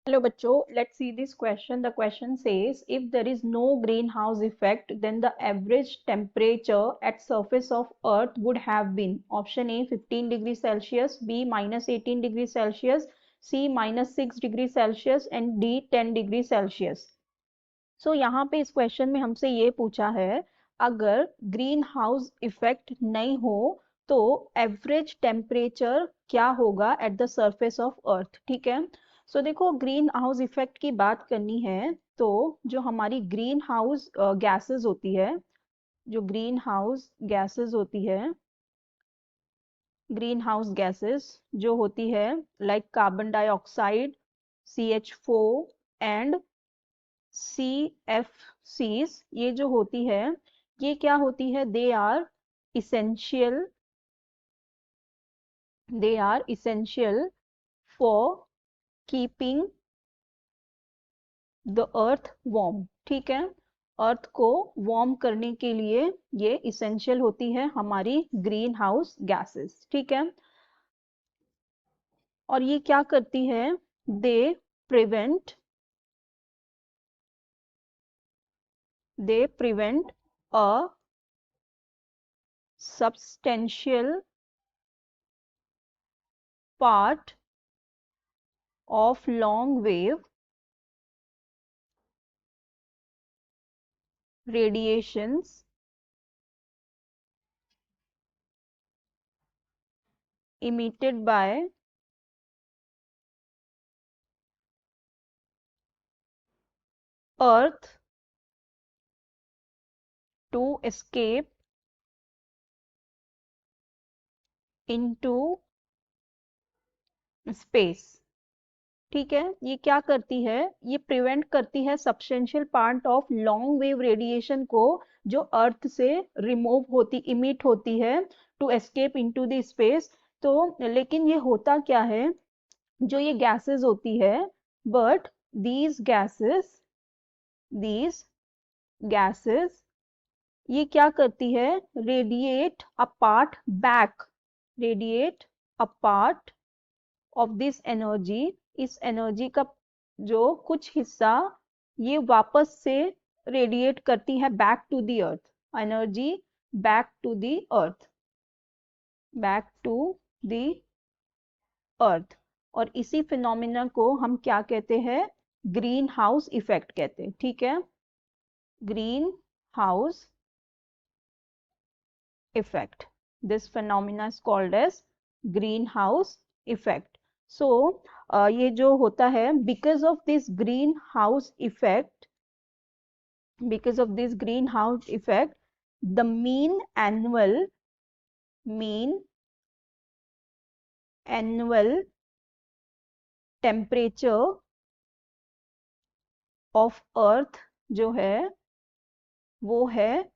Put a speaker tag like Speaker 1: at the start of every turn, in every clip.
Speaker 1: Hello बच्चों, let's see this question. The question says if there is no greenhouse effect, then the average temperature at surface of earth would have been option A 15 degrees Celsius, B minus 18 degrees Celsius, C minus 6 degrees Celsius and D 10 degrees Celsius. So यहाँ पे इस question में हमसे ये पूछा है अगर green house effect नहीं हो तो एवरेज टेम्परेचर क्या होगा at the surface of earth. ठीक है, सो देखो ग्रीन हाउस इफेक्ट की बात करनी है तो जो हमारी ग्रीन हाउस गैसेस होती है, जो ग्रीन हाउस गैसेस होती है, ग्रीन हाउस गैसेस जो होती है like carbon dioxide, CH4 and CFCs, ये जो होती है ये क्या होती है, they are essential for keeping the earth warm. ठीक है, अर्थ को वार्म करने के लिए ये इसेंशियल होती है हमारी ग्रीन हाउस गैसेस। ठीक है, और ये क्या करती है, they prevent a substantial part of long wave radiations emitted by earth to escape into space। ठीक है, ये क्या करती है, ये प्रिवेंट करती है substantial part of long wave radiation को जो अर्थ से रिमूव होती, इमिट होती है to escape into the space. तो लेकिन ये होता क्या है, जो ये गैसेस होती है, बट दीज गैसेस ये क्या करती है, radiate a part of this energy, इस एनर्जी का जो कुछ हिस्सा ये वापस से रेडिएट करती है back to the earth, energy back to the earth, back to the earth. और इसी फिनोमिना को हम क्या कहते हैं, ग्रीन हाउस इफेक्ट कहते हैं। ठीक है, greenhouse effect, this phenomena is called as greenhouse effect. So ये जो होता है because of this greenhouse effect, the mean annual temperature of earth जो है वो है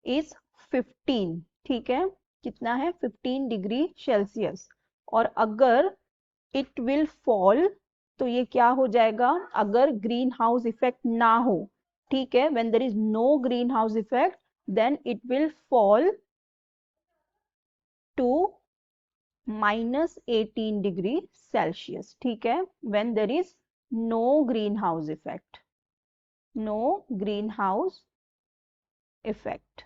Speaker 1: इज 15। ठीक है, कितना है, 15 डिग्री सेल्सियस। और अगर इट विल फॉल तो ये क्या हो जाएगा, अगर ग्रीन हाउस इफेक्ट ना हो, ठीक है, when there is no greenhouse effect then it will fall to -18 degree Celsius. ठीक है, when there is no greenhouse effect,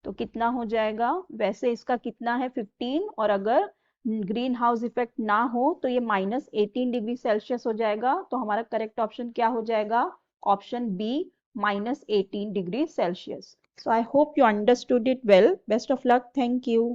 Speaker 1: तो कितना हो जाएगा, वैसे इसका कितना है 15, और अगर ग्रीन हाउस इफेक्ट ना हो तो ये -18 डिग्री सेल्सियस हो जाएगा। तो हमारा करेक्ट ऑप्शन क्या हो जाएगा, option B -18 degree Celsius. So I hope you understood it well. Best of luck, thank you.